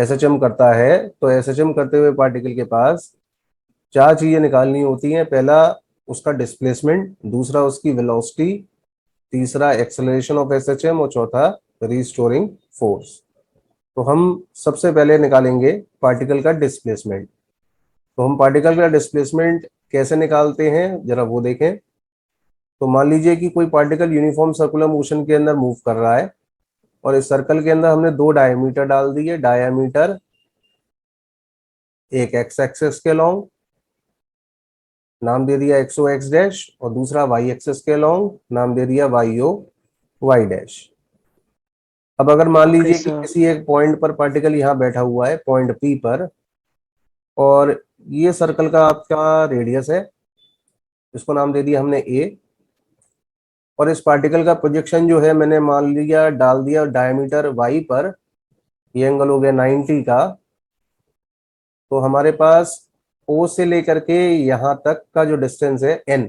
SHM करता है तो एसएचएम करते हुए पार्टिकल के पास चार चीजें निकालनी होती हैं। पहला उसका डिस्प्लेसमेंट, दूसरा उसकी वेलोसिटी, तीसरा एक्सेलरेशन ऑफ एसएचएम और चौथा रीस्टोरिंग फोर्स। तो हम सबसे पहले निकालेंगे पार्टिकल का डिस्प्लेसमेंट। तो हम पार्टिकल का डिस्प्लेसमेंट कैसे निकालते हैं जरा वो देखें। तो मान लीजिए कि कोई पार्टिकल यूनिफॉर्म सर्कुलर मोशन के अंदर मूव कर रहा है और इस सर्कल के अंदर हमने दो डायमीटर डाल दिए। डायमीटर एक एक्स एक्सेस के लॉन्ग, नाम दे दिया एक्सओ एक्स डैश, और दूसरा वाई एक्सेस के लॉन्ग, नाम दे दिया वाई ओ वाई डैश। अब अगर मान ओके लीजिए कि सर। किसी एक पॉइंट पर पार्टिकल यहाँ बैठा हुआ है पॉइंट पी पर, और ये सर्कल का आपका रेडियस है, इसको नाम दे दिया हमने ए, और इस पार्टिकल का प्रोजेक्शन जो है मैंने मान लिया डाल दिया डायमीटर वाई पर, ये एंगल हो गया 90 का। तो हमारे पास ओ से लेकर के यहाँ तक का जो डिस्टेंस है एन,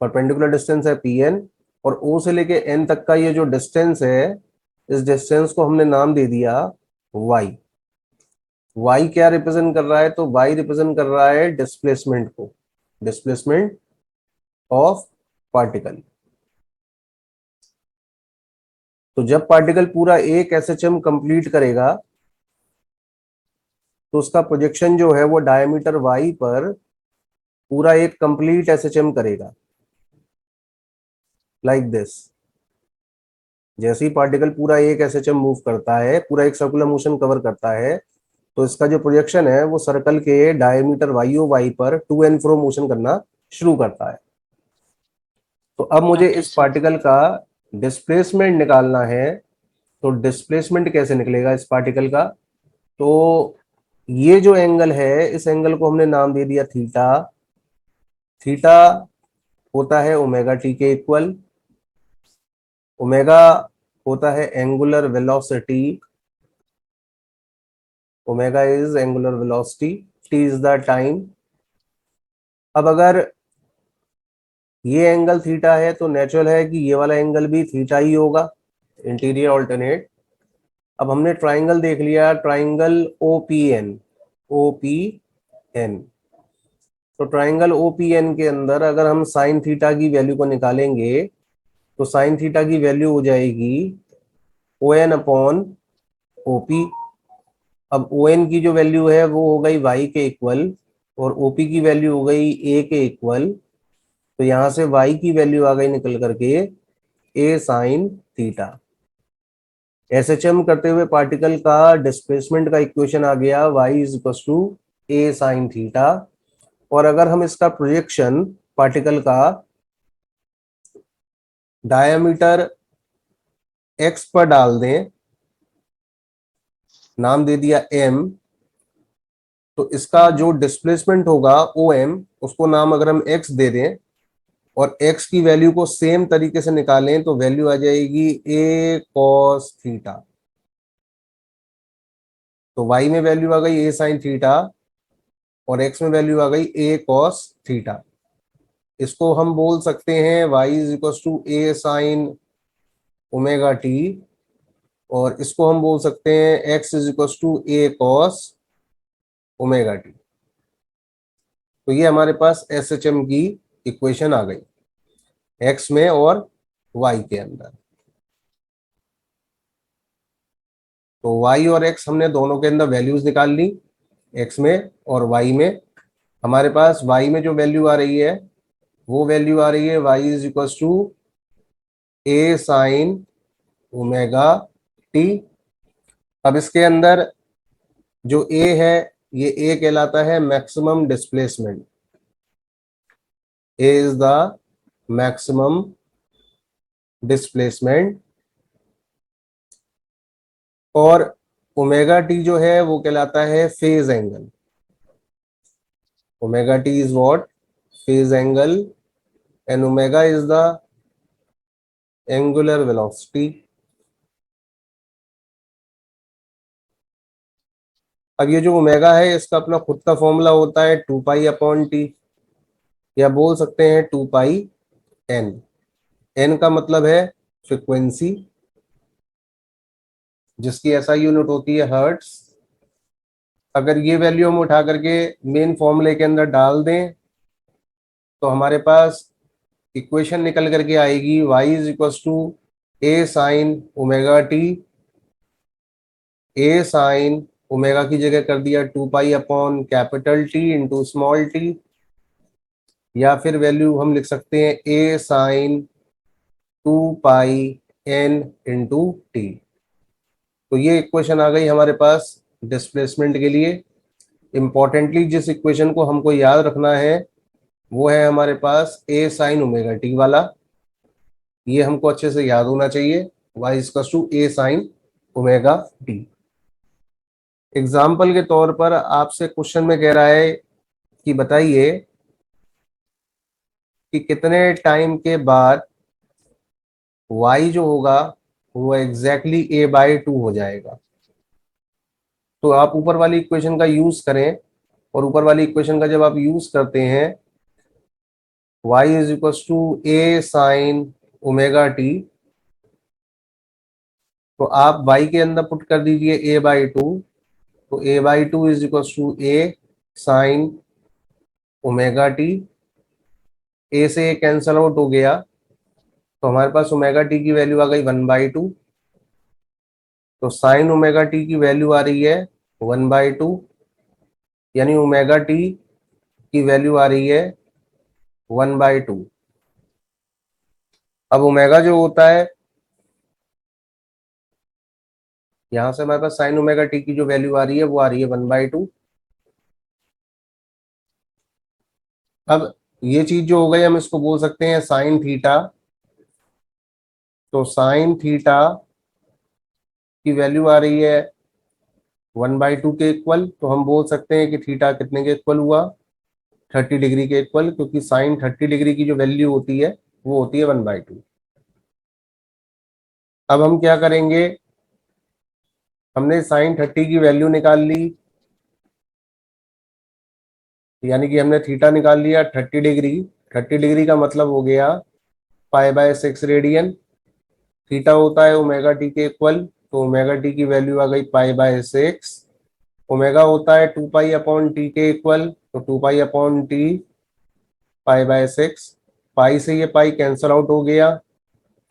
परपेंडिकुलर डिस्टेंस है पी एन, और ओ से लेके एन तक का ये जो डिस्टेंस है, इस डिस्टेंस को हमने नाम दे दिया वाई। वाई क्या रिप्रेजेंट कर रहा है? तो वाई रिप्रेजेंट कर रहा है डिस्प्लेसमेंट को, डिस्प्लेसमेंट ऑफ पार्टिकल। तो जब पार्टिकल पूरा एक एसएचएम कंप्लीट करेगा तो उसका प्रोजेक्शन जो है वो डायमीटर वाई पर पूरा एक कंप्लीट एसएचएम करेगा, लाइक दिस। जैसे ही पार्टिकल पूरा एक एसएचएम मूव करता है, पूरा एक सर्कुलर मोशन कवर करता है, तो इसका जो प्रोजेक्शन है वो सर्कल के डायमीटर वाई ओ वाई पर टू एंड फ्रो मोशन करना शुरू करता है। तो अब मुझे ओके इस सर। पार्टिकल का डिस्प्लेसमेंट निकालना है। तो डिस्प्लेसमेंट कैसे निकलेगा इस पार्टिकल का? तो ये जो एंगल है, इस एंगल को हमने नाम दे दिया थीटा। थीटा होता है ओमेगा टी के इक्वल। ओमेगा होता है angular velocity, omega is angular velocity, T is the time. अब अगर ये एंगल थीटा है तो नेचुरल है कि ये वाला एंगल भी थीटा ही होगा, इंटीरियर ऑल्टरनेट। अब हमने ट्राइंगल देख लिया, ट्राइंगल ओपीएन, ओपीएन। तो ट्राइंगल ओपीएन के अंदर अगर हम साइन थीटा की वैल्यू को निकालेंगे तो साइन थीटा की वैल्यू हो जाएगी ओ एन अपॉन ओपी। अब ओ एन की जो वैल्यू है वो हो गई वाई के इक्वल, और ओपी की वैल्यू हो गई ए के इक्वल। तो यहां से वाई की वैल्यू आ गई निकल करके ए साइन थीटा। एसएचएम करते हुए पार्टिकल का डिस्प्लेसमेंट का इक्वेशन आ गया Y is equal to A sine theta. और अगर हम इसका प्रोजेक्शन पार्टिकल का डायमीटर एक्स पर डाल दें, नाम दे दिया एम, तो इसका जो डिस्प्लेसमेंट होगा ओ एम, उसको नाम अगर हम एक्स दे दें और एक्स की वैल्यू को सेम तरीके से निकालें तो वैल्यू आ जाएगी ए कॉस थीटा। तो वाई में वैल्यू आ गई ए साइन थीटा और एक्स में वैल्यू आ गई ए कॉस थीटा। इसको हम बोल सकते हैं Y is equal to A sine omega T, और इसको हम बोल सकते हैं X is equal to A cos omega T. तो ये हमारे पास एस एच एम की इक्वेशन आ गई एक्स में और वाई के अंदर। तो y और x हमने दोनों के अंदर वैल्यूज निकाल ली, x में और y में। हमारे पास y में जो वैल्यू आ रही है वो वैल्यू आ रही है y is equal to A sine omega T. अब इसके अंदर जो a है, ये a कहलाता है maximum displacement. a is the maximum displacement, और ओमेगा टी जो है वो कहलाता है phase angle. Omega T is what? Phase angle, and omega is the angular velocity. अब ये जो ओमेगा है इसका अपना खुद का फॉर्मूला होता है 2 पाई अपॉन टी, या बोल सकते हैं 2 पाई एन। एन का मतलब है फ्रिक्वेंसी, जिसकी एसआई यूनिट होती है हर्ट्स। अगर ये वैल्यू हम उठा करके मेन फॉर्मूले के अंदर डाल दें तो हमारे पास इक्वेशन निकल करके आएगी y is equal to A sine omega T. A sine omega की जगह कर दिया 2 pi upon capital T into small T, या फिर वैल्यू हम लिख सकते हैं A sine 2 pi N into T. तो ये इक्वेशन आ गई हमारे पास डिस्प्लेसमेंट के लिए। इंपॉर्टेंटली जिस इक्वेशन को हमको याद रखना है वो है हमारे पास ए साइन ओमेगा टी वाला। ये हमको अच्छे से याद होना चाहिए, Y is to A sine omega T. Example के तौर पर आपसे क्वेश्चन में कह रहा है कि बताइए कि कितने टाइम के बाद y जो होगा वो एग्जैक्टली a/2 हो जाएगा। तो आप ऊपर वाली इक्वेशन का यूज करें, और ऊपर वाली इक्वेशन का जब आप यूज करते हैं y is equal to A sine omega T, तो आप y के अंदर पुट कर दीजिए a/2। तो a/2 is equal to A sine omega T. A से ए कैंसल आउट हो गया तो हमारे पास ओमेगा टी की वैल्यू आ गई 1/2। तो साइन ओमेगा टी की वैल्यू आ रही है 1/2, यानी ओमेगा टी की वैल्यू आ रही है 1/2। अब ओमेगा जो होता है, यहां से हमारे पास साइन ओमेगा टी की जो वैल्यू आ रही है वो आ रही है 1/2। अब ये चीज जो हो गई हम इसको बोल सकते हैं साइन थीटा। तो साइन थीटा की वैल्यू आ रही है 1/2 के इक्वल, तो हम बोल सकते हैं कि थीटा कितने के इक्वल हुआ, 30 डिग्री के इक्वल, क्योंकि साइन 30 डिग्री की जो वैल्यू होती है वो होती है 1/2। अब हम क्या करेंगे, हमने साइन 30 की वैल्यू निकाल ली, यानी कि हमने थीटा निकाल लिया 30 डिग्री। 30 डिग्री का मतलब हो गया π/6 रेडियन। थीटा होता है ओमेगा टी के इक्वल, तो ओमेगा टी की वैल्यू आ गई π/6। ओमेगा होता है 2 पाई अपॉन टी के इक्वल, तो 2 पाई अपॉन टी π/6। पाई से ये पाई कैंसल आउट हो गया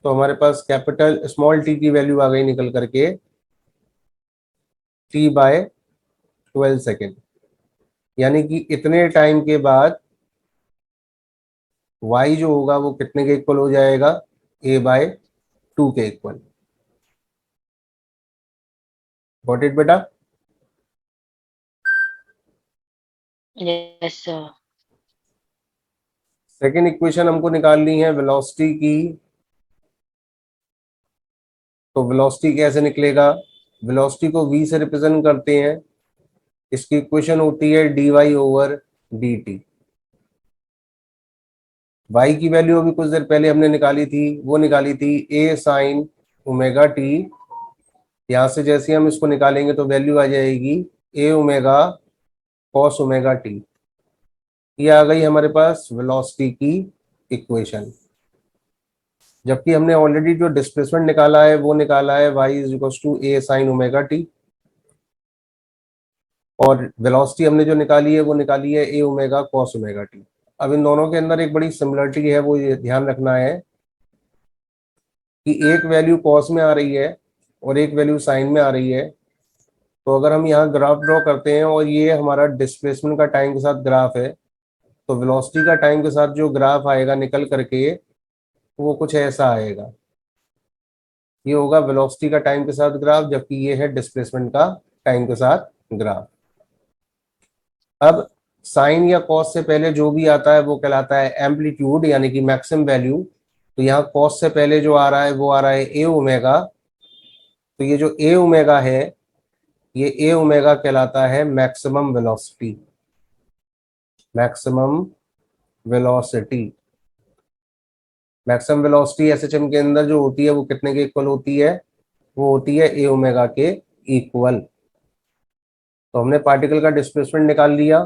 तो हमारे पास कैपिटल स्मॉल टी की वैल्यू आ गई निकल करके t/12 सेकेंड। यानी कि इतने टाइम के बाद y जो होगा वो कितने के इक्वल हो जाएगा, a/2 के इक्वल। गॉट इट बेटा? Yes sir. सेकेंड इक्वेशन हमको निकालनी है वेलोसिटी की। तो वेलोसिटी कैसे निकलेगा, वेलोसिटी को v से रिप्रेजेंट करते हैं। इसकी इक्वेशन होती है dy/dt। y की वैल्यू अभी कुछ देर पहले हमने निकाली थी, वो निकाली थी a साइन ओमेगा टी। यहां से जैसे हम इसको निकालेंगे तो वैल्यू आ जाएगी a omega cos omega T. ये आ गई हमारे पास वेलोसिटी की इक्वेशन। जबकि हमने ऑलरेडी जो डिस्प्लेसमेंट निकाला है वो निकाला है y is equal to A sine omega T, और वेलोसिटी हमने जो निकाली है वो निकाली है A omega cos omega T. अब इन दोनों के अंदर एक बड़ी सिमिलरिटी है, वो ये ध्यान रखना है कि एक वैल्यू कॉस में आ रही है और एक वैल्यू साइन में आ रही है। तो अगर हम यहाँ ग्राफ ड्रॉ करते हैं और ये हमारा डिस्प्लेसमेंट का टाइम के साथ ग्राफ है, तो वेलोसिटी का टाइम के साथ जो ग्राफ आएगा निकल करके वो कुछ ऐसा आएगा। ये होगा वेलोसिटी का टाइम के साथ ग्राफ, जबकि ये है डिस्प्लेसमेंट का टाइम के साथ ग्राफ। अब साइन या कॉस से पहले जो भी आता है वो कहलाता है एम्पलीट्यूड, यानी कि मैक्सिमम वैल्यू। तो यहाँ कॉस से पहले जो आ रहा है वो आ रहा है ए ओमेगा। तो ये जो ए ओमेगा है, ये ए ओमेगा कहलाता है maximum velocity. Maximum velocity, maximum velocity SHM के अंदर जो होती है वो कितने के इक्वल होती है, वो होती है ए ओमेगा के इक्वल। तो हमने पार्टिकल का डिस्प्लेसमेंट निकाल लिया,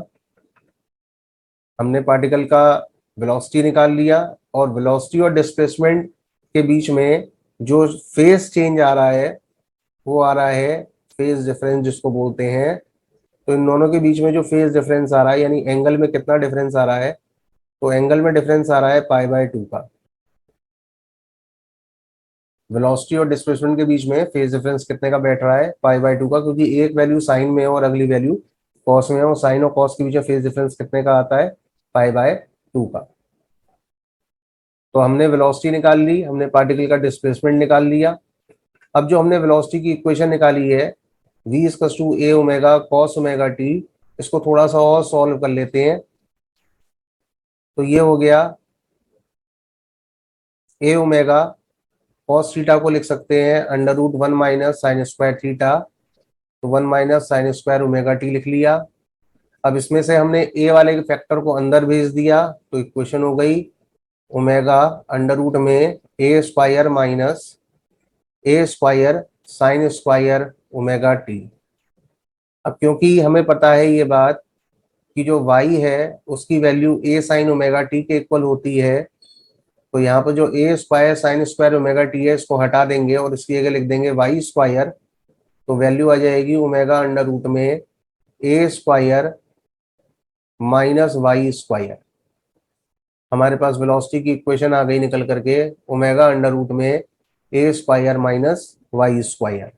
हमने पार्टिकल का वेलोसिटी निकाल लिया, और वेलोसिटी और डिस्प्लेसमेंट के बीच में जो फेज चेंज आ रहा है वो आ रहा है फेज डिफरेंस जिसको बोलते हैं। तो इन दोनों के बीच में जो फेज डिफरेंस आ रहा है, यानी एंगल में कितना डिफरेंस आ रहा है, तो एंगल में डिफरेंस आ रहा है π/2 का। वेलोसिटी और डिस्प्लेसमेंट के बीच में फेज डिफरेंस कितने का बैठ रहा है, π/2 का, क्योंकि एक वैल्यू साइन में है और अगली वैल्यू कॉस में है, और साइन और कॉस के बीच में फेज डिफरेंस कितने का आता है, π/2 का। तो हमने वेलोसिटी निकाल ली, हमने पार्टिकल का डिस्प्लेसमेंट निकाल लिया। अब जो हमने वेलोसिटी की इक्वेशन निकाली है v equals to a omega cos omega T, इसको थोड़ा सा और सॉल्व कर लेते हैं। तो ये हो गया a ओमेगा कॉस थीटा को लिख सकते हैं √1 माइनस साइन स्क्वायर थीटा, तो 1 minus sine square omega T लिख लिया। अब इसमें से हमने a वाले के फैक्टर को अंदर भेज दिया, तो इक्वेशन हो गई ओमेगा अंडर रूट में a square minus a square sine square omega T. अब क्योंकि हमें पता है ये बात कि जो y है उसकी value a sign omega T के इक्वल होती है, तो यहाँ पर जो a square sine square omega T है इसको हटा देंगे और इसकी जगह लिख देंगे y स्क्वायर। तो वैल्यू आ जाएगी ओमेगा अंडर रूट में a square minus Y square. हमारे पास वेलोसिटी की इक्वेशन आ गई निकल करके ओमेगा अंडर रूट में a square minus Y square.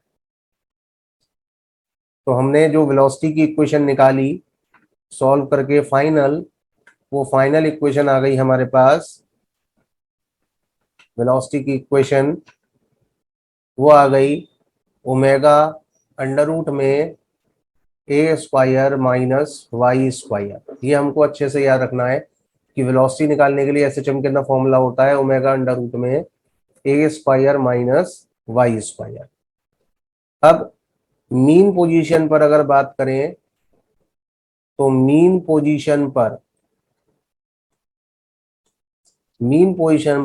तो हमने जो वेलोसिटी की इक्वेशन निकाली सॉल्व करके फाइनल, वो फाइनल इक्वेशन आ गई हमारे पास। वेलोसिटी की इक्वेशन वो आ गई ओमेगा अंडर रूट में a square minus Y square. ये हमको अच्छे से याद रखना है कि वेलोसिटी निकालने के लिए एसएचएम के अंदर फॉर्मूला होता है ओमेगा अंडर रूट में a square minus Y square. अब मीन पोजीशन पर अगर बात करें तो मीन पोजीशन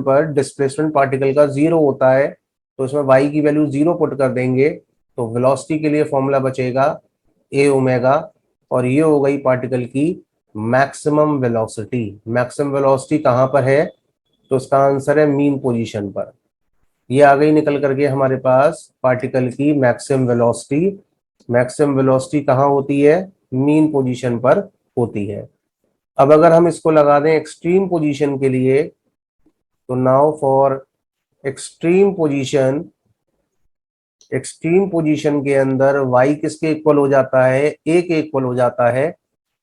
पर डिस्प्लेसमेंट पार्टिकल का 0 होता है, तो इसमें y की वैल्यू 0 पुट कर देंगे, तो वेलोसिटी के लिए फॉर्मूला बचेगा a ओमेगा, और ये हो गई पार्टिकल की मैक्सिमम वेलोसिटी। मैक्सिमम वेलोसिटी कहाँ पर है, तो इसका आंसर है मीन पोजीशन पर। ये आ गई निकल करके हमारे पास पार्टिकल की मैक्सिमम वेलोसिटी। मैक्सिमम वेलोसिटी कहाँ होती है, मीन पोजीशन पर होती है। अब अगर हम इसको लगा दें एक्सट्रीम पोजीशन के लिए, तो now for extreme position, extreme position के अंदर y किसके इक्वल हो जाता है, a के इक्वल हो जाता है,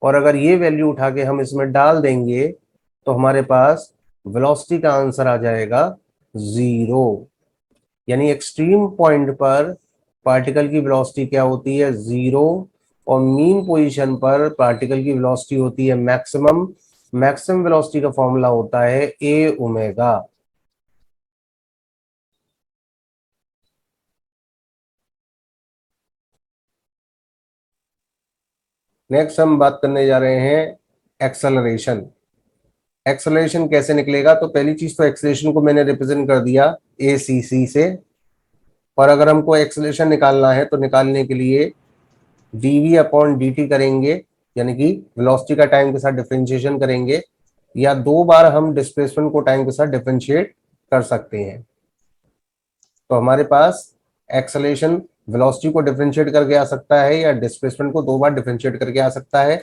और अगर ये वैल्यू उठा के हम इसमें डाल देंगे तो हमारे पास वेलोसिटी का आंसर आ जाएगा 0। यानी एक्सट्रीम पॉइंट पर पार्टिकल की वेलोसिटी क्या होती है, 0, और मीन पोजीशन पर पार्टिकल की वेलोसिटी होती है मैक्सिमम। मैक्सिमम वेलोसिटी का फॉर्मूला होता है a ओमेगा। नेक्स्ट हम बात करने जा रहे हैं एक्सेलरेशन। एक्सेलरेशन कैसे निकलेगा, तो पहली चीज तो एक्सेलरेशन को मैंने रिप्रेजेंट कर दिया ACC से, और अगर हमको एक्सेलरेशन निकालना है तो निकालने के लिए dv/dt करेंगे, यानी कि वेलोसिटी का टाइम के साथ डिफरेंशिएशन करेंगे, या 2 बार हम डिस्प्लेसमेंट को टाइम के साथ डिफरेंशिएट कर सकते हैं। तो हमारे पास एक्सेलरेशन वेलोसिटी को डिफरेंशिएट करके आ सकता है या डिस्प्लेसमेंट को 2 बार डिफरेंशिएट करके आ सकता है।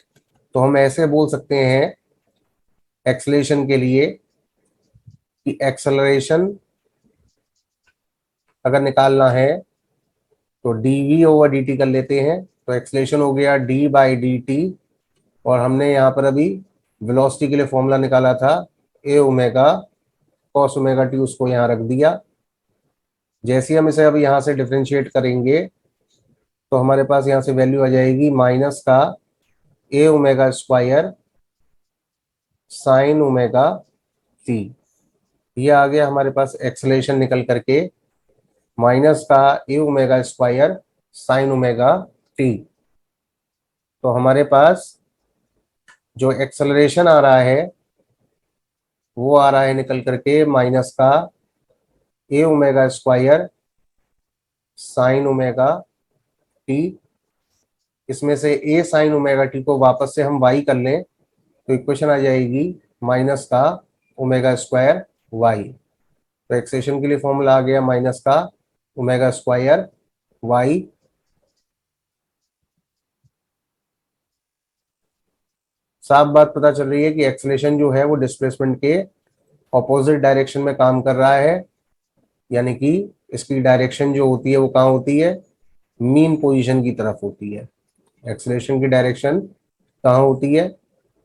तो हम ऐसे बोल सकते हैं एक्सेलरेशन के लिए कि एक्सेलरेशन अगर निकालना है तो dv/dt कर लेते हैं, तो एक्सेलरेशन हो गया d/dt, और हमने यहाँ पर अभी वेलोसिटी के लिए फॉर्मूला निकाला था a omega cos omega T, उसको यहाँ रख दिया। जैसे हम इसे अब यहाँ से डिफरेंशिएट करेंगे तो हमारे पास यहाँ से वैल्यू आ जाएगी माइनस का a omega square sine omega T. ये आ गया हमारे पास एक्सेलरेशन निकल करके माइनस का a omega square sine omega T. तो हमारे पास जो एक्सेलरेशन आ रहा है वो आ रहा है निकल करके माइनस का a omega square sine omega T. इसमें से a साइन ओमेगा टी को वापस से हम y कर लें तो इक्वेशन आ जाएगी माइनस का ओमेगा स्क्वायर y। तो एक्सेशन के लिए फॉर्मूला आ गया माइनस का ओमेगा स्क्वायर वाई। साफ बात पता चल रही है कि एक्सेलरेशन जो है वो डिस्प्लेसमेंट के ऑपोजिट डायरेक्शन में काम कर रहा है, यानी कि इसकी डायरेक्शन जो होती है वो कहाँ होती है, मीन पोजीशन की तरफ होती है। एक्सेलरेशन की डायरेक्शन कहाँ होती है,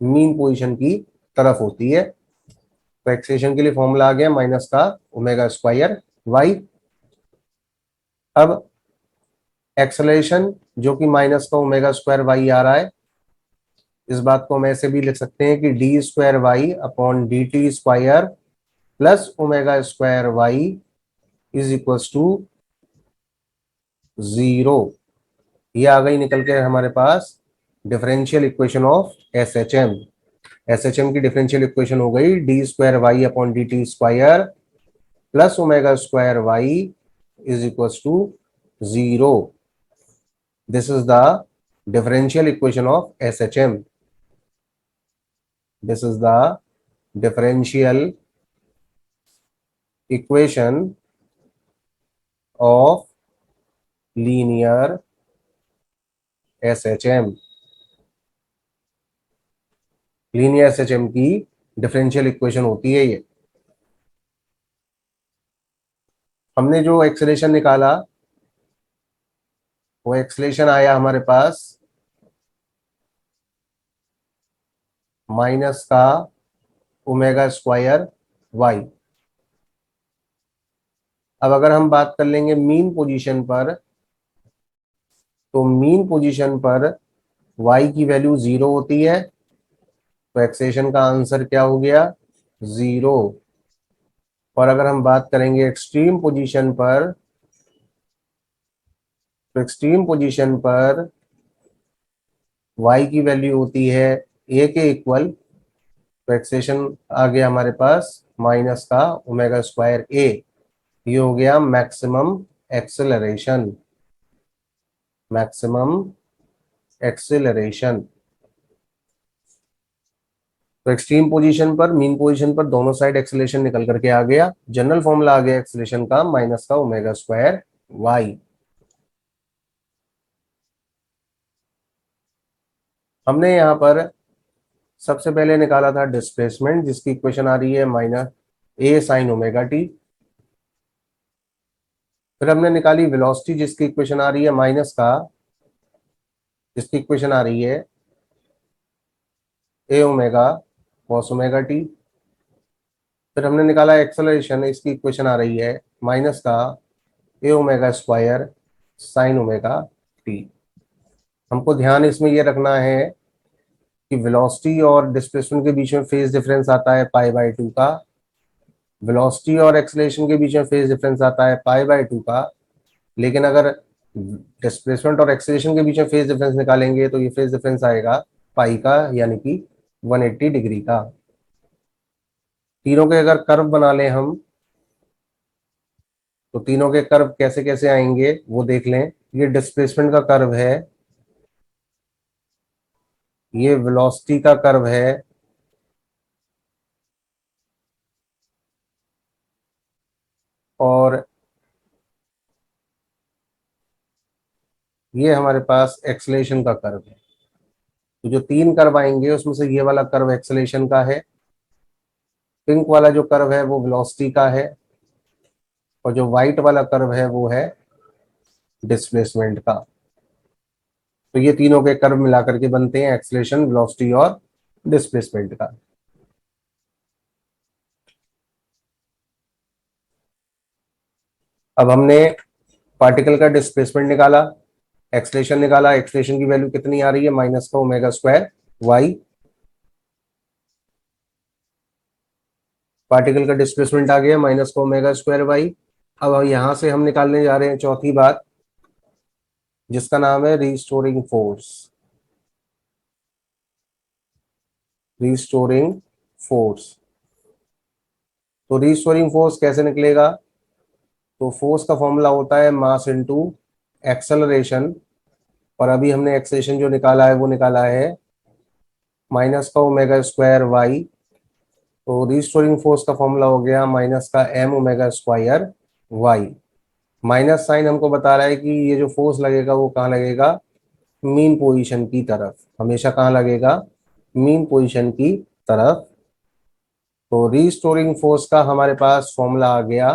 मीन पोजीशन की तरफ होती है। तो एक्सेलरेशन के लिए फॉर्मूला आ गया माइनस का ओमेगा स्क्वायर वाई। अब एक्सेलरेशन जो कि माइनस का ओमेगा स्क्वायर वाई आ रहा है, इस बात को हम ऐसे भी लिख सकते हैं कि D square Y upon D T square plus omega square Y is equal to 0। ये आ गई निकल के हमारे पास differential equation of S H M. S H M की डिफरेंशियल इक्वेशन हो गई D square Y upon D T square plus omega square Y is equal to 0। This is the differential equation of SHM. This is the differential equation of linear SHM. Linear SHM की differential equation होती है ये। हमने जो acceleration निकाला वो acceleration आया हमारे पास माइनस का ओमेगा स्क्वायर वाई। अब अगर हम बात कर लेंगे मीन पोजीशन पर, तो मीन पोजीशन पर y की वैल्यू 0 होती है, तो एक्सेलेरेशन का आंसर क्या हो गया, 0। और अगर हम बात करेंगे एक्सट्रीम पोजीशन पर, तो एक्सट्रीम पोजीशन पर y की वैल्यू होती है a के इक्वल, तो एक्सेलेरेशन आ गया हमारे पास माइनस का ओमेगा स्क्वायर a। ये हो गया मैक्सिमम एक्सेलरेशन, मैक्सिमम एक्सेलरेशन। तो एक्सट्रीम पोजीशन पर, मीन पोजीशन पर दोनों साइड एक्सेलरेशन निकल करके आ गया। जनरल फॉर्मूला आ गया एक्सेलरेशन का माइनस का ओमेगा स्क्वायर वाई। हमने यहां पर सबसे पहले निकाला था डिस्प्लेसमेंट, जिसकी इक्वेशन आ रही है माइनस ए साइन ओमेगा टी। फिर हमने निकाली वेलोसिटी, जिसकी इक्वेशन आ रही है माइनस का, जिसकी इक्वेशन आ रही है A omega cos omega T. फिर हमने निकाला एक्सेलरेशन, इसकी इक्वेशन आ रही है माइनस का A omega square sine omega T. हमको ध्यान इसमें यह रखना है कि वेलोसिटी और डिस्प्लेसमेंट के बीच में फेज डिफरेंस आता है पाई बाय 2 का, वेलोसिटी और एक्सेलरेशन के बीच में फेज डिफरेंस आता है पाई बाय 2 का। लेकिन अगर डिस्प्लेसमेंट और एक्सेलरेशन के बीच में फेज डिफरेंस निकालेंगे तो ये फेज डिफरेंस आएगा पाई का, यानी कि 180 डिग्री का। तीनों के अगर कर्व बना लें हम, तो तीनों के कर्व कैसे कैसे आएंगे वो देख लें। ये डिस्प्लेसमेंट का कर्व है, ये वेलोसिटी का कर्व है, और ये हमारे पास एक्सेलरेशन का कर्व है। तो जो तीन कर्व आएंगे उसमें से ये वाला कर्व एक्सेलरेशन का है, पिंक वाला जो कर्व है वो वेलोसिटी का है, और जो व्हाइट वाला कर्व है वो है डिस्प्लेसमेंट का। तो ये तीनों के कर्व मिलाकर के बनते हैं एक्सेलरेशन, वेलोसिटी और डिस्प्लेसमेंट का। अब हमने पार्टिकल का डिस्प्लेसमेंट निकाला, एक्सेलरेशन निकाला। एक्सेलरेशन की वैल्यू कितनी आ रही है, माइनस का ओमेगा स्क्वायर वाई। पार्टिकल का डिस्प्लेसमेंट आ गया माइनस का ओमेगा स्क्वायर वाई। अब यहां से हम निकालने जा रहे हैं चौथी बात, जिसका नाम है रीस्टोरिंग फोर्स। Restoring force. तो रीस्टोरिंग फोर्स कैसे निकलेगा, तो फोर्स का फॉर्मूला होता है मास इनटू एक्सेलरेशन, और अभी हमने एक्सेलरेशन जो निकाला है वो निकाला है माइनस का ओमेगा स्क्वायर वाई। तो रीस्टोरिंग फोर्स का फॉर्मूला हो गया माइनस का M omega square Y. Minus sign हमको बता रहा है कि ये जो फोर्स लगेगा वो कहाँ लगेगा, मीन पोजीशन की तरफ, हमेशा कहाँ लगेगा, मीन पोजीशन की तरफ। तो रीस्टोरिंग फोर्स का हमारे पास फॉर्मूला आ गया,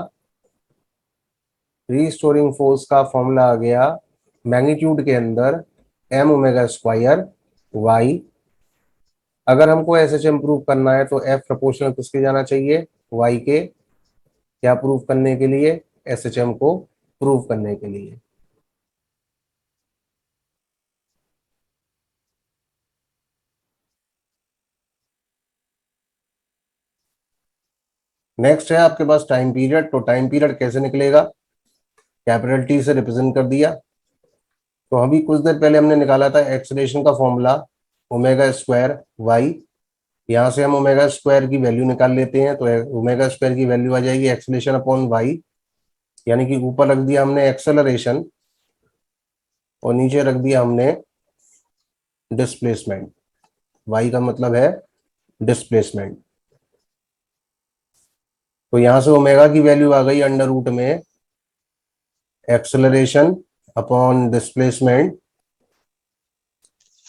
रीस्टोरिंग फोर्स का फॉर्मूला आ गया मैग्नीट्यूड के अंदर एम ओमेगा स्क्वायर वाई। अगर हमको एस एच एम प्रूव करना है तो एफ प्रोपोर्शनल किसके जाना चाहिए, वाई के। क्या प्रूव करने के लिए, एस एच एम को प्रूव करने के लिए। नेक्स्ट है आपके पास टाइम पीरियड। तो टाइम पीरियड कैसे निकलेगा, कैपिटल टी से रिप्रेजेंट कर दिया। तो अभी कुछ देर पहले हमने निकाला था एक्सेलरेशन का फॉर्मूला ओमेगा स्क्वायर वाई। यहाँ से हम ओमेगा स्क्वायर की वैल्यू निकाल लेते हैं, तो ओमेगा स्क्वायर की वैल्यू आ जाएगी एक्सेलरेशन अपॉन वाई, यानी कि ऊपर रख दिया हमने एक्सेलरेशन और नीचे रख दिया हमने डिस्प्लेसमेंट। वाई का मतलब है डिस्प्लेसमेंट। तो यहां से ओमेगा की वैल्यू आ गई अंडर रूट में एक्सेलरेशन अपॉन डिस्प्लेसमेंट।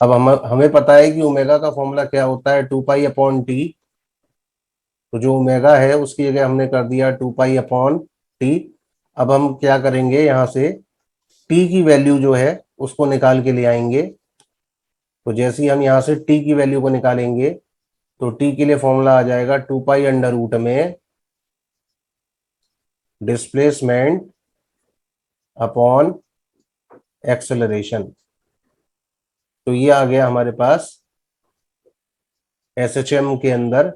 अब हमें पता है कि ओमेगा का फॉर्मूला क्या होता है, 2 पाई अपॉन टी। तो जो ओमेगा है उसकी जगह हमने कर दिया 2 पाई अपॉन टी। अब हम क्या करेंगे, यहां से टी की वैल्यू जो है उसको निकाल के ले आएंगे। तो जैसे ही हम यहाँ से टी की वैल्यू को निकालेंगे तो टी के लिए फॉर्मूला आ जाएगा 2 पाई अंडर रूट में डिस्प्लेसमेंट अपॉन एक्सेलरेशन। तो ये आ गया हमारे पास एसएचएम के अंदर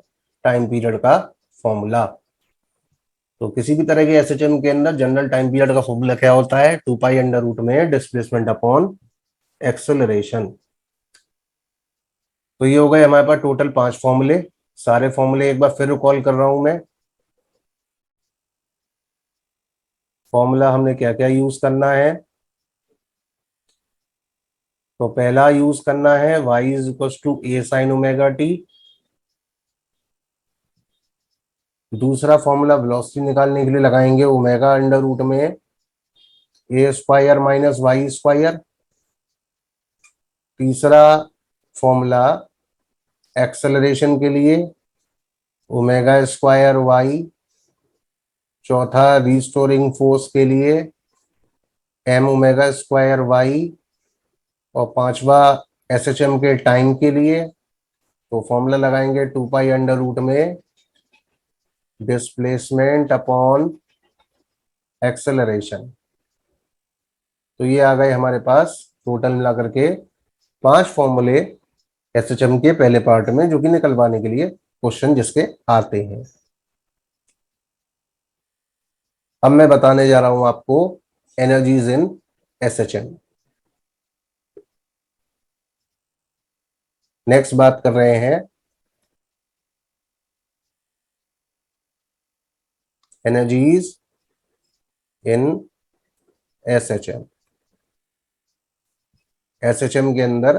टाइम पीरियड का फॉर्मूला। तो किसी भी तरह के एसएचएम के अंदर जनरल टाइम पीरियड का फॉर्मूला क्या होता है, 2 पाई अंडर रूट में डिस्प्लेसमेंट अपॉन एक्सेलरेशन। तो ये हो गए हमारे पास टोटल 5 फॉर्मूले। सारे फॉर्मूले एक बार फिर रिकॉल कर रहा हूं मैं। फॉर्मूला हमने क्या क्या यूज करना है, तो पहला यूज करना है y is equal to A sine omega T. दूसरा फॉर्मूला वेलोसिटी निकालने के लिए लगाएंगे ओमेगा अंडर रूट में A square minus Y square. तीसरा फॉर्मूला एक्सेलरेशन के लिए ओमेगा स्क्वायर वाई। चौथा रिस्टोरिंग फोर्स के लिए एम ओमेगा स्क्वायर वाई। और पांचवा एसएचएम के टाइम के लिए तो फॉर्मूला लगाएंगे 2 पाई अंडर रूट में डिस्प्लेसमेंट अपॉन एक्सेलरेशन। तो ये आ गए हमारे पास टोटल मिलाकर के 5 फॉर्मूले एसएचएम के पहले पार्ट में, जो कि निकलवाने के लिए क्वेश्चन जिसके आते हैं। अब मैं बताने जा रहा हूं आपको एनर्जीज इन एसएचएम। नेक्स्ट बात कर रहे हैं एनर्जीज इन एसएचएम। एसएचएम के अंदर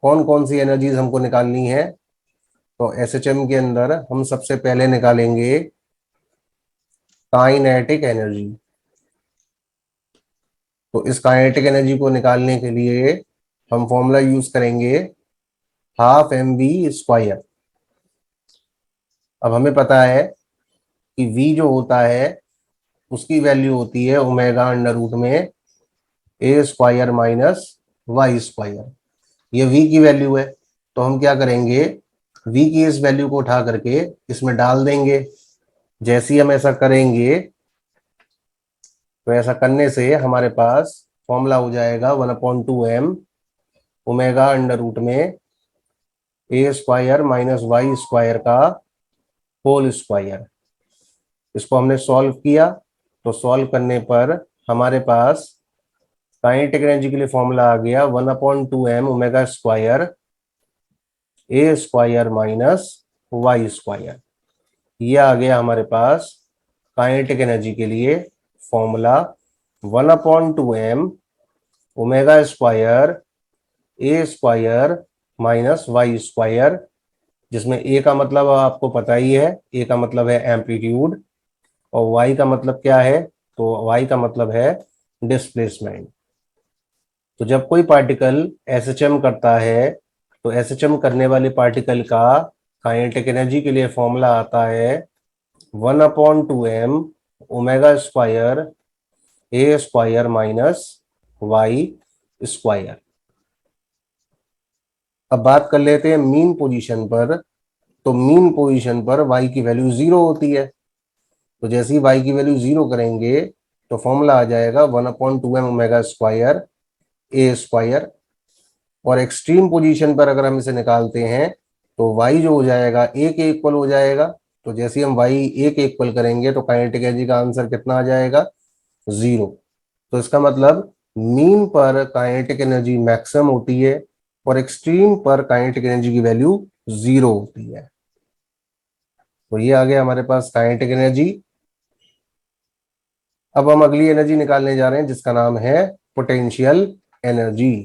कौन कौन सी एनर्जीज हमको निकालनी है, तो एसएचएम के अंदर हम सबसे पहले निकालेंगे काइनेटिक एनर्जी। तो इस काइनेटिक एनर्जी को निकालने के लिए हम फॉर्मूला यूज करेंगे हाफ एम वी स्क्वायर। अब हमें पता है कि v जो होता है उसकी वैल्यू होती है ओमेगा अंडर रूट में A square minus Y square. ये v की वैल्यू है। तो हम क्या करेंगे, v की इस वैल्यू को उठा करके इसमें डाल देंगे। जैसे ही हम ऐसा करेंगे तो ऐसा करने से हमारे पास फॉर्मूला हो जाएगा 1/2m ओमेगा अंडर रूट में A square minus Y square का होल स्क्वायर। इसको हमने सॉल्व किया, तो सॉल्व करने पर हमारे पास काइनेटिक एनर्जी के लिए फॉर्मूला आ गया 1/2m omega square A square minus Y square. ये आ गया हमारे पास काइनेटिक एनर्जी के लिए formula 1/2m omega square A square minus Y square, जिसमें ए का मतलब आपको पता ही है, ए का मतलब है एम्पलीट्यूड और वाई का मतलब क्या है, तो वाई का मतलब है डिस्प्लेसमेंट। तो जब कोई पार्टिकल एसएचएम करता है तो एसएचएम करने वाले पार्टिकल का काइनेटिक एनर्जी के लिए फॉर्मूला आता है 1/2m omega square A square minus Y square. अब बात कर लेते हैं मीन पोजीशन पर। तो मीन पोजीशन पर वाई की वैल्यू 0 होती है। तो जैसे ही वाई की वैल्यू 0 करेंगे तो फॉर्मूला आ जाएगा 1/2m omega square A square. और एक्सट्रीम पोजीशन पर अगर हम इसे निकालते हैं तो y जो हो जाएगा a के इक्वल हो जाएगा। तो जैसे ही हम y a के इक्वल करेंगे तो काइनेटिक एनर्जी का आंसर कितना आ जाएगा? 0। तो इसका मतलब मीन पर काइनेटिक एनर्जी मैक्सिमम होती है और एक्सट्रीम पर काइनेटिक एनर्जी की वैल्यू 0 होती है। तो ये आ गया हमारे पास काइनेटिक एनर्जी। अब हम अगली एनर्जी निकालने जा रहे हैं जिसका नाम है पोटेंशियल एनर्जी।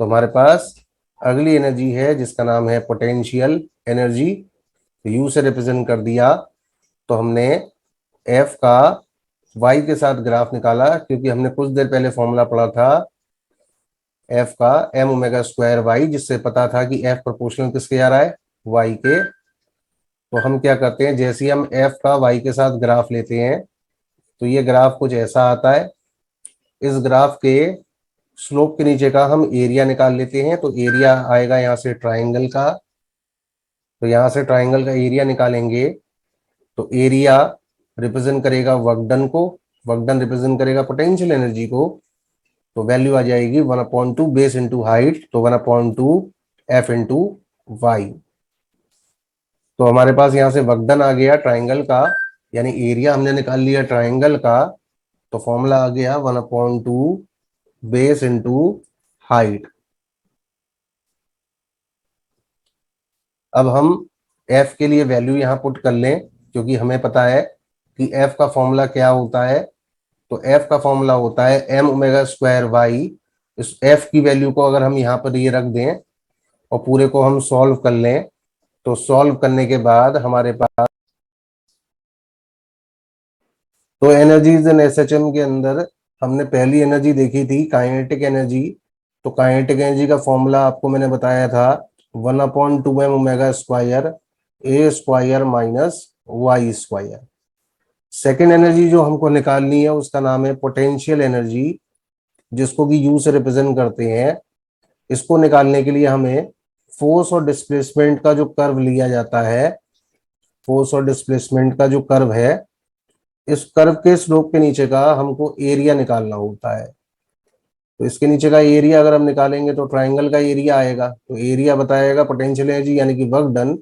तो हमारे पास अगली एनर्जी है जिसका नाम है पोटेंशियल एनर्जी। यू से रिप्रेजेंट कर दिया। तो हमने एफ का वाई के साथ ग्राफ निकाला क्योंकि हमने कुछ देर पहले फॉर्मूला पढ़ा था एफ का एम ओमेगा स्क्वायर वाई, जिससे पता था कि एफ प्रोपोर्शनल किसके आ रहा है? वाई के। तो हम क्या करते हैं, जैसे ही हम एफ का वाई के साथ ग्राफ लेते हैं तो ये ग्राफ कुछ ऐसा आता है। इस ग्राफ के स्लोप के नीचे का हम एरिया निकाल लेते हैं। तो एरिया आएगा यहाँ से ट्राइंगल का। तो यहाँ से ट्राइंगल का एरिया निकालेंगे तो एरिया रिप्रेजेंट करेगा वर्क डन को, वर्क डन रिप्रेजेंट करेगा पोटेंशियल एनर्जी को। तो वैल्यू आ जाएगी 1/2 बेस इंटू हाइट, तो 1/2 एफ इंटू वाई। तो हमारे पास यहाँ से वर्क डन आ गया ट्राइंगल का, यानी एरिया हमने निकाल लिया ट्राइंगल का। तो फॉर्मूला आ गया 1/2 बेस इंटू हाइट। अब हम एफ के लिए वैल्यू यहाँ पुट कर लें क्योंकि हमें पता है कि एफ का फॉर्मूला क्या होता है। तो एफ का फॉर्मूला होता है एम ओमेगा स्क्वायर वाई। इस एफ की वैल्यू को अगर हम यहाँ पर ये रख दें और पूरे को हम सॉल्व कर लें तो सॉल्व करने के बाद हमारे पास तो एनर्जीज इन एसएचएम के अंदर हमने पहली एनर्जी देखी थी काइनेटिक एनर्जी। तो काइनेटिक एनर्जी का फॉर्मूला आपको मैंने बताया था 1/2m omega square A square minus Y square. Second energy जो हमको निकालनी है उसका नाम है पोटेंशियल एनर्जी, जिसको कि यू से रिप्रेजेंट करते हैं। इसको निकालने के लिए हमें फोर्स और डिस्प्लेसमेंट का जो कर्व लिया जाता है, फोर्स और डिस्प्लेसमेंट का जो कर्व है, इस कर्व के स्लोप के नीचे का हमको एरिया निकालना होता है। तो इसके नीचे का एरिया अगर हम निकालेंगे तो ट्राइंगल का एरिया आएगा। तो एरिया बताएगा पोटेंशियल एनर्जी यानी कि वर्क डन,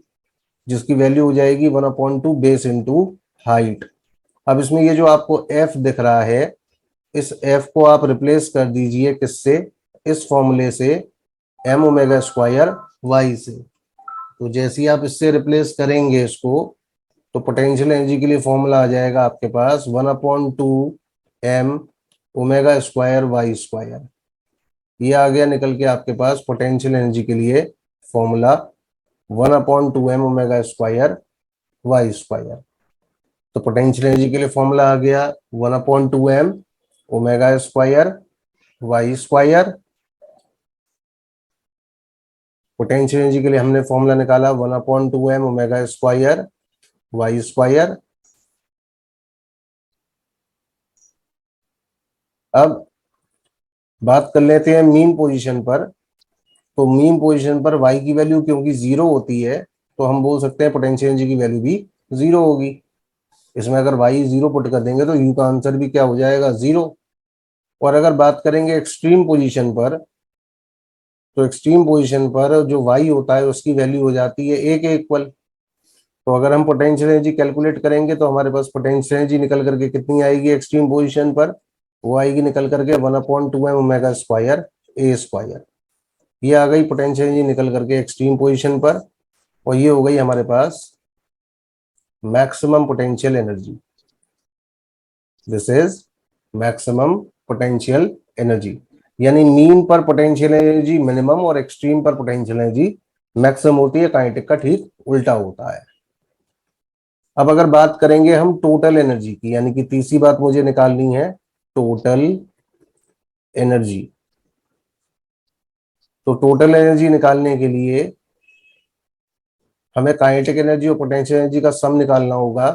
जिसकी वैल्यू हो जाएगी 1/2 बेस इंटू हाइट। अब इसमें ये जो आपको एफ दिख रहा है, इस एफ को आप रिप्लेस कर दीजिए किससे? इस फॉर्मूले से एम ओमेगा स्क्वायर वाई से। तो जैसे ही आप इससे रिप्लेस करेंगे इसको तो पोटेंशियल एनर्जी के लिए फॉर्मूला आ जाएगा आपके पास 1/2 M omega square Y square. ये आ गया निकल के आपके पास पोटेंशियल एनर्जी के लिए formula 1/2 M omega square Y square. तो पोटेंशियल एनर्जी के लिए फॉर्मूला आ गया 1/2 M omega square Y square. Potential energy के लिए हमने फॉर्मूला निकाला 1/2 M omega square Y square. अब बात कर लेते हैं मीन पोजीशन पर। तो मीन पोजीशन पर y की वैल्यू क्योंकि 0 होती है तो हम बोल सकते हैं पोटेंशियल एनर्जी की वैल्यू भी 0 होगी। इसमें अगर y 0 पुट कर देंगे तो u का आंसर भी क्या हो जाएगा? 0। और अगर बात करेंगे एक्सट्रीम पोजीशन पर, तो एक्सट्रीम पोजीशन पर जो y होता है उसकी वैल्यू हो जाती है a के इक्वल। तो अगर हम पोटेंशियल एनर्जी कैलकुलेट करेंगे तो हमारे पास पोटेंशियल एनर्जी निकल करके कितनी आएगी एक्सट्रीम पोजीशन पर? वो आएगी निकल करके 1/2 M omega square A square. ये आ गई पोटेंशियल एनर्जी निकल करके एक्सट्रीम पोजीशन पर, और ये हो गई हमारे पास maximum potential energy. This is maximum potential energy, यानी मीन पर पोटेंशियल एनर्जी मिनिमम और एक्सट्रीम पर पोटेंशियल एनर्जी मैक्सिमम होती है। काइनेटिक का ठीक उल्टा होता है। अब अगर बात करेंगे हम टोटल एनर्जी की, यानी कि तीसरी बात मुझे निकालनी है टोटल एनर्जी। तो टोटल एनर्जी निकालने के लिए हमें काइनेटिक एनर्जी और पोटेंशियल एनर्जी का सम निकालना होगा।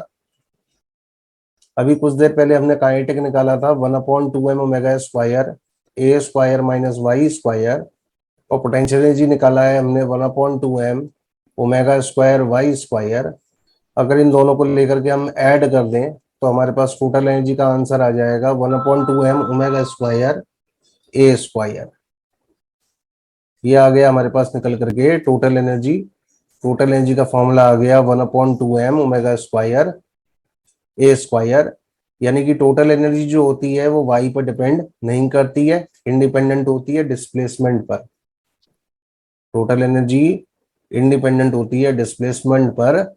अभी कुछ देर पहले हमने काइनेटिक निकाला था 1/2m omega square A square minus Y square, और पोटेंशियल एनर्जी निकाला है हमने 1/2m omega square Y square. अगर इन दोनों को लेकर के हम ऐड कर दें तो हमारे पास टोटल एनर्जी का आंसर आ जाएगा 1/2m omega square A square. ये आ गया हमारे पास निकल करके टोटल एनर्जी। टोटल एनर्जी का फॉर्मूला आ गया 1/2m omega square A square, यानी कि टोटल एनर्जी जो होती है वो वाई पर डिपेंड नहीं करती है, इंडिपेंडेंट होती है डिस्प्लेसमेंट पर। टोटल एनर्जी इंडिपेंडेंट होती है डिस्प्लेसमेंट पर,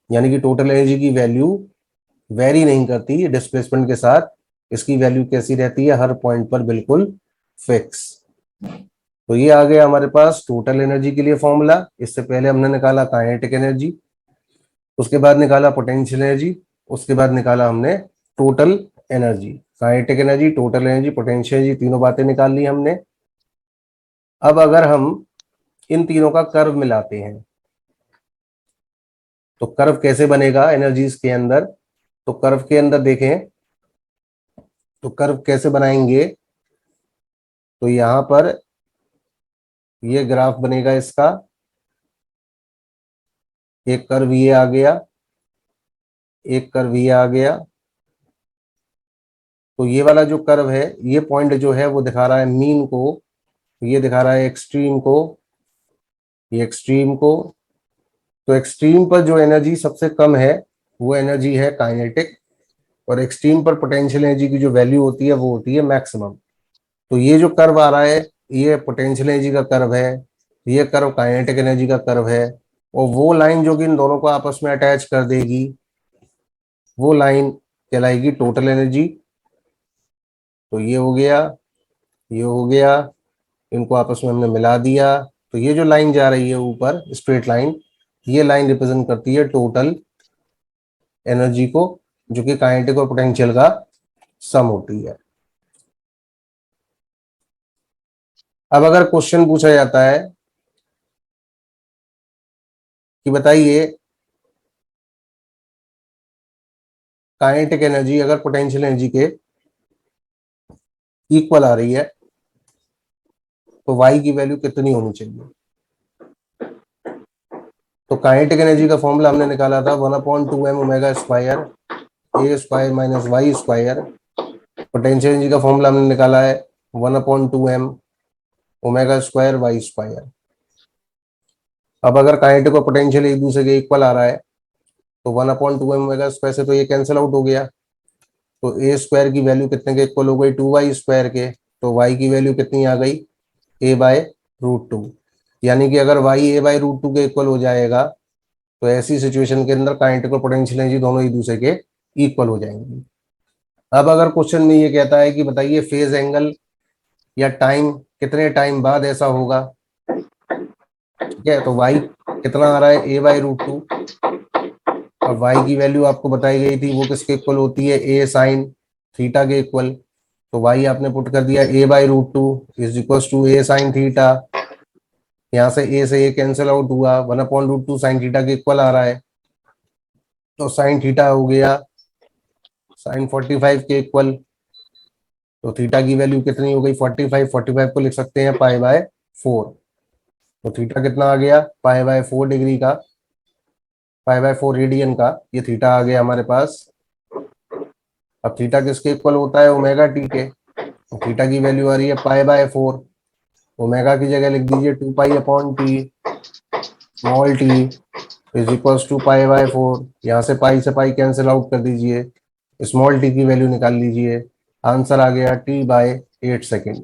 यानी कि टोटल एनर्जी की वैल्यू वेरी नहीं करती डिस्प्लेसमेंट के साथ। इसकी वैल्यू कैसी रहती है, हर पॉइंट पर बिल्कुल फिक्स। तो ये आ गया हमारे पास टोटल एनर्जी के लिए फॉर्मूला। इससे पहले हमने निकाला काइनेटिक एनर्जी, उसके बाद निकाला पोटेंशियल एनर्जी, उसके बाद निकाला हमने total energy. Kinetic energy, total energy, potential energy, तीनों बातें निकाल ली हमने। अब अगर हम इन तीनों का कर्व मिलाते हैं तो कर्व कैसे बनेगा एनर्जीज के अंदर। तो कर्व के अंदर देखें तो कर्व कैसे बनाएंगे, तो यहां पर ये ग्राफ बनेगा इसका, एक कर्व ये आ गया, एक कर्व ये आ गया। तो ये वाला जो कर्व है, ये पॉइंट जो है वो दिखा रहा है मीन को, ये दिखा रहा है एक्सट्रीम को, ये एक्सट्रीम को। तो एक्सट्रीम पर जो एनर्जी सबसे कम है वो एनर्जी है काइनेटिक, और एक्सट्रीम पर पोटेंशियल एनर्जी की जो वैल्यू होती है वो होती है मैक्सिमम। तो ये जो कर्व आ रहा है ये पोटेंशियल एनर्जी का कर्व है, ये कर्व काइनेटिक एनर्जी का कर्व है, और वो लाइन जो कि इन दोनों को आपस में अटैच कर देगी वो लाइन कहलाएगी टोटल एनर्जी। तो ये हो गया, ये हो गया, इनको आपस में हमने मिला दिया। तो ये जो लाइन जा रही है ऊपर स्ट्रेट लाइन, ये लाइन रिप्रेजेंट करती है टोटल एनर्जी को, जो कि काइनेटिक और पोटेंशियल का सम होती है। अब अगर क्वेश्चन पूछा जाता है कि बताइए काइनेटिक एनर्जी अगर पोटेंशियल एनर्जी के इक्वल आ रही है तो वाई की वैल्यू कितनी होनी चाहिए। तो काइनेटिक एनर्जी का फॉर्मूला हमने निकाला था 1/2m omega square A square minus Y square. Potential energy का फॉर्मूला हमने निकाला है 1/2m omega square Y square. अब अगर काइनेटिक और पोटेंशियल एक दूसरे के इक्वल आ रहा है तो 1/2m ओमेगा स्क्वायर से तो ये कैंसिल आउट हो गया। तो ए स्क्वायर की वैल्यू कितने के इक्वल हो गई, 2y स्क्वायर के। तो y की वैल्यू कितनी आ गई, a/√2। यानी कि अगर y a/√2 के इक्वल हो जाएगा तो ऐसी सिचुएशन के अंदर काइनेटिक और पोटेंशियल एनर्जी दोनों एक दूसरे के इक्वल हो जाएंगी। अब अगर क्वेश्चन में ये कहता है कि बताइए फेज एंगल या टाइम कितने टाइम बाद ऐसा होगा, ठीक है। तो y कितना आ रहा है, a/√2। अब y की वैल्यू आपको बताई गई थी वो किसके इक्वल होती है, a साइन थीटा के इक्वल। तो y आपने पुट कर दिया a/√2 is equal to a sine theta. यहाँ से a से a कैंसिल आउट हुआ, 1/√2 साइन थीटा के इक्वल आ रहा है। तो साइन थीटा हो गया साइन 45 के इक्वल। तो थीटा की वैल्यू कितनी हो गई, 45। 45 को लिख सकते हैं π/4। तो थीटा कितना आ गया, π/4 डिग्री का, π/4 रेडियन का ये थीटा आ गया हमारे पास। अब थीटा किसके इक्वल होता है, ओमेगा टी के। तो थीटा की वैल्यू आ रही है π/4। ओमेगा की जगह लिख दीजिए 2π/t, small T is equal to π/4। यहाँ से पाई से पाई कैंसिल आउट कर दीजिए, स्मॉल टी की वैल्यू निकाल लीजिए। आंसर आ गया t/8 सेकेंड।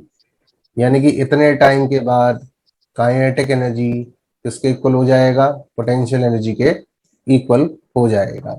यानी कि इतने टाइम के बाद काइनेटिक एनर्जी किसके इक्वल हो जाएगा, पोटेंशियल एनर्जी के इक्वल हो जाएगा।